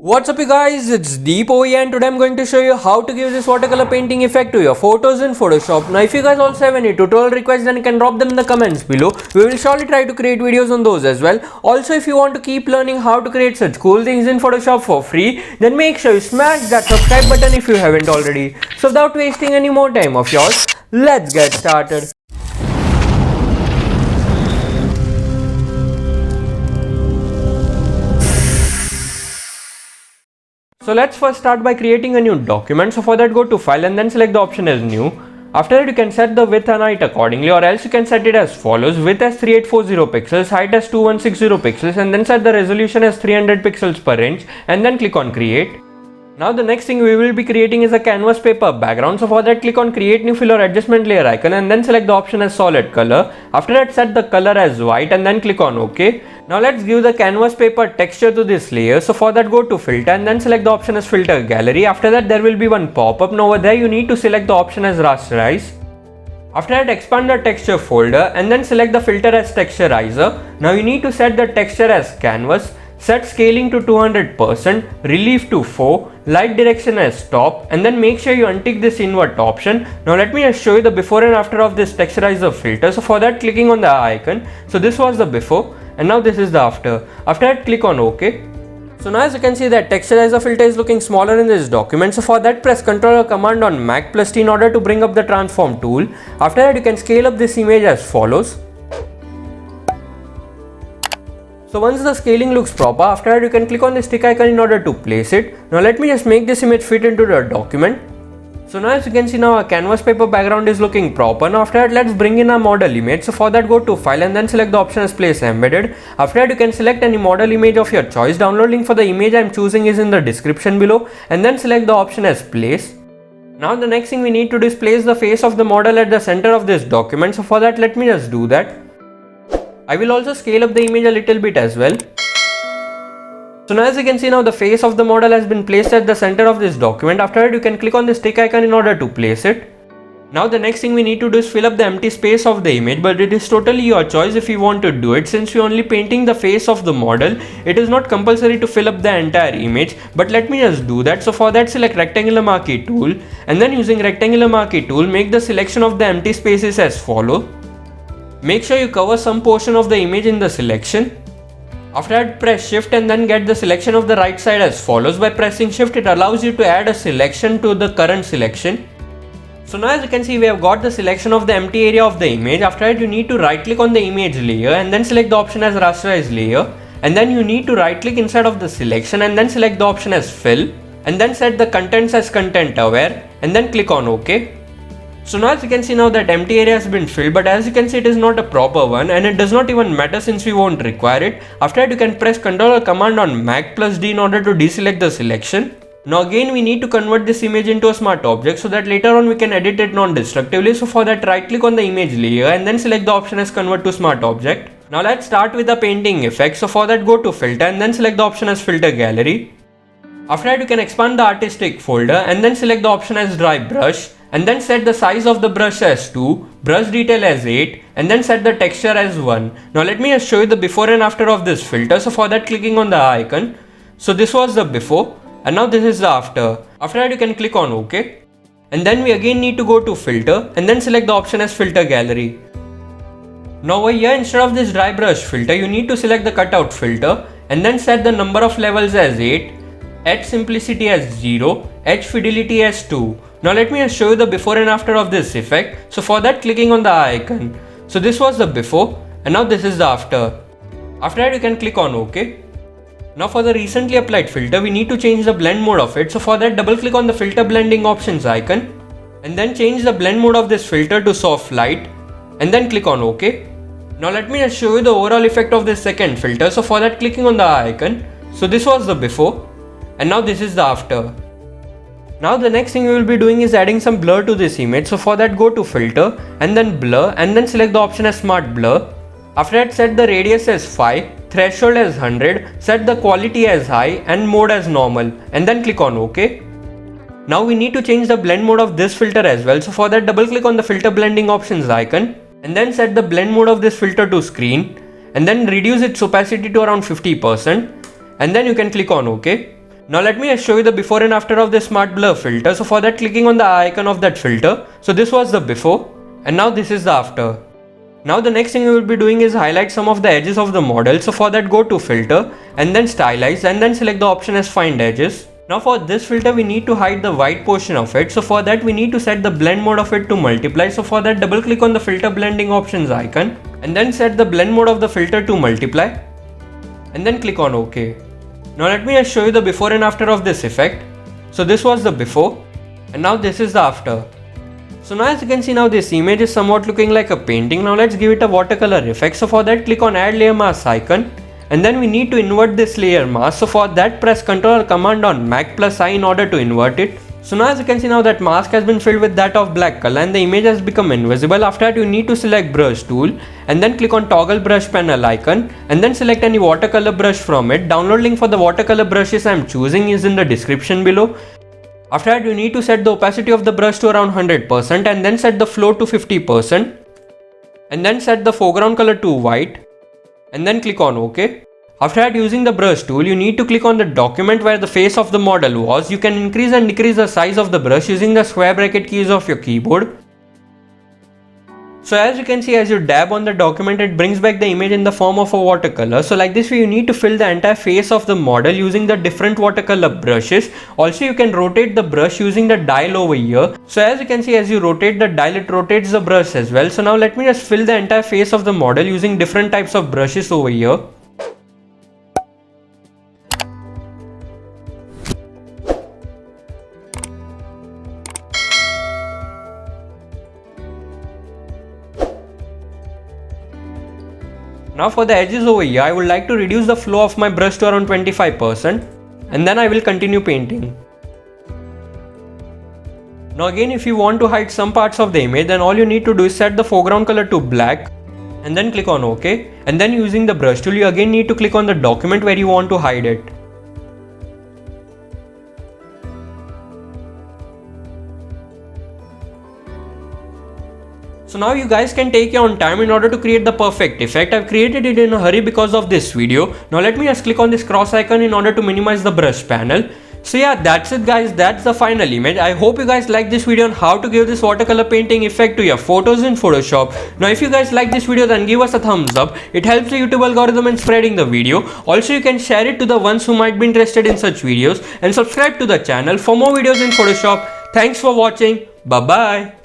What's up you guys, it's Deep over here and today I'm going to show you how to give this watercolor painting effect to your photos in Photoshop. Now if you guys also have any tutorial requests then you can drop them in the comments below. We will surely try to create videos on those as well. Also if you want to keep learning how to create such cool things in Photoshop for free, then make sure you smash that subscribe button if you haven't already. So without wasting any more time of yours, let's get started. So let's first start by creating a new document. So for that go to file and then select the option as new. After that you can set the width and height accordingly, or else you can set it as follows: width as 3840 pixels, height as 2160 pixels, and then set the resolution as 300 pixels per inch and then click on create. Now the next thing we will be creating is a canvas paper background. So for that click on create new fill or adjustment layer icon and then select the option as solid color. After that set the color as white and then click on OK. Now let's give the canvas paper texture to this layer. So for that go to filter and then select the option as filter gallery. After that there will be one pop-up. Now over there you need to select the option as rasterize. After that expand the texture folder and then select the filter as texturizer. Now you need to set the texture as canvas. Set scaling to 200%, relief to 4, light direction as top, and then make sure you untick this invert option. Now let me just show you the before and after of this texturizer filter. So for that clicking on the icon. So this was the before and now this is the after. After that click on OK. So now as you can see that texturizer filter is looking smaller in this document. So for that press Ctrl or Command on Mac plus T in order to bring up the transform tool. After that you can scale up this image as follows. So once the scaling looks proper, after that you can click on the stick icon in order to place it. Now let me just make this image fit into the document. So now as you can see now our canvas paper background is looking proper. Now after that let's bring in our model image. So for that go to file and then select the option as place embedded. After that you can select any model image of your choice. Download link for the image I am choosing is in the description below and then select the option as place. Now the next thing we need to do is place the face of the model at the center of this document. So for that let me just do that. I will also scale up the image a little bit as well. So now as you can see now the face of the model has been placed at the center of this document. After that you can click on the stick icon in order to place it. Now the next thing we need to do is fill up the empty space of the image, but it is totally your choice if you want to do it. Since we are only painting the face of the model, it is not compulsory to fill up the entire image, but let me just do that. So for that select rectangular marquee tool and then using rectangular marquee tool make the selection of the empty spaces as follow. Make sure you cover some portion of the image in the selection. After that press shift and then get the selection of the right side as follows. By pressing shift it allows you to add a selection to the current selection. So now as you can see we have got the selection of the empty area of the image. After that you need to right click on the image layer and then select the option as rasterize layer. And then you need to right click inside of the selection and then select the option as fill. And then set the contents as content aware and then click on OK. So now as you can see now that empty area has been filled, but as you can see it is not a proper one and it does not even matter since we won't require it. After that you can press Ctrl or Command on Mac plus D in order to deselect the selection. Now again we need to convert this image into a smart object so that later on we can edit it non-destructively. So for that right click on the image layer and then select the option as convert to smart object. Now let's start with the painting effect. So for that go to filter and then select the option as filter gallery. After that you can expand the artistic folder and then select the option as dry brush. And then set the size of the brush as 2, brush detail as 8 and then set the texture as 1. Now let me just show you the before and after of this filter. So for that clicking on the icon. So this was the before and now this is the after. After that you can click on OK. And then we again need to go to filter and then select the option as filter gallery. Now over here instead of this dry brush filter you need to select the cutout filter and then set the number of levels as 8, edge simplicity as 0, edge fidelity as 2. Now let me just show you the before and after of this effect. So for that clicking on the icon. So this was the before and now this is the after. After that you can click on OK. Now for the recently applied filter we need to change the blend mode of it. So for that double click on the filter blending options icon and then change the blend mode of this filter to soft light and then click on OK. Now let me just show you the overall effect of this second filter. So for that clicking on the icon. So this was the before and now this is the after. Now the next thing we will be doing is adding some blur to this image. So for that go to filter and then blur and then select the option as smart blur. After that set the radius as 5, threshold as 100, set the quality as high and mode as normal and then click on OK. Now we need to change the blend mode of this filter as well. So for that double click on the filter blending options icon and then set the blend mode of this filter to screen and then reduce its opacity to around 50% and then you can click on OK. Now let me just show you the before and after of this smart blur filter. So for that, clicking on the icon of that filter. So this was the before and now this is the after. Now the next thing we will be doing is highlight some of the edges of the model. So for that, go to filter and then stylize and then select the option as find edges. Now for this filter we need to hide the white portion of it. So for that we need to set the blend mode of it to multiply. So for that, double click on the filter blending options icon and then set the blend mode of the filter to multiply and then click on OK. Now let me just show you the before and after of this effect. So this was the before and now this is the after. So now as you can see, now this image is somewhat looking like a painting. Now let's give it a watercolor effect. So for that, click on add layer mask icon and then we need to invert this layer mask. So for that, press Ctrl or Command on Mac plus I in order to invert it. So now as you can see, now that mask has been filled with that of black color and the image has become invisible. After that, you need to select brush tool and then click on toggle brush panel icon and then select any watercolor brush from it. Download link for the watercolor brushes I am choosing is in the description below. After that, you need to set the opacity of the brush to around 100% and then set the flow to 50% and then set the foreground color to white and then click on OK. After that, using the brush tool, you need to click on the document where the face of the model was. You can increase and decrease the size of the brush using the square bracket keys of your keyboard. So as you can see, as you dab on the document, it brings back the image in the form of a watercolor. So like this way, you need to fill the entire face of the model using the different watercolor brushes. Also, you can rotate the brush using the dial over here. So as you can see, as you rotate the dial, it rotates the brush as well. So now let me just fill the entire face of the model using different types of brushes over here. Now for the edges over here, I would like to reduce the flow of my brush to around 25% and then I will continue painting. Now again, if you want to hide some parts of the image, then all you need to do is set the foreground color to black and then click on OK. And then using the brush tool, you again need to click on the document where you want to hide it. So now you guys can take your own time in order to create the perfect effect. I've created it in a hurry because of this video. Now let me just click on this cross icon in order to minimize the brush panel. So yeah, that's it guys, that's the final image. I hope you guys like this video on how to give this watercolor painting effect to your photos in Photoshop. Now if you guys like this video, then give us a thumbs up. It helps the YouTube algorithm in spreading the video. Also you can share it to the ones who might be interested in such videos and subscribe to the channel for more videos in Photoshop. Thanks for watching. Bye bye.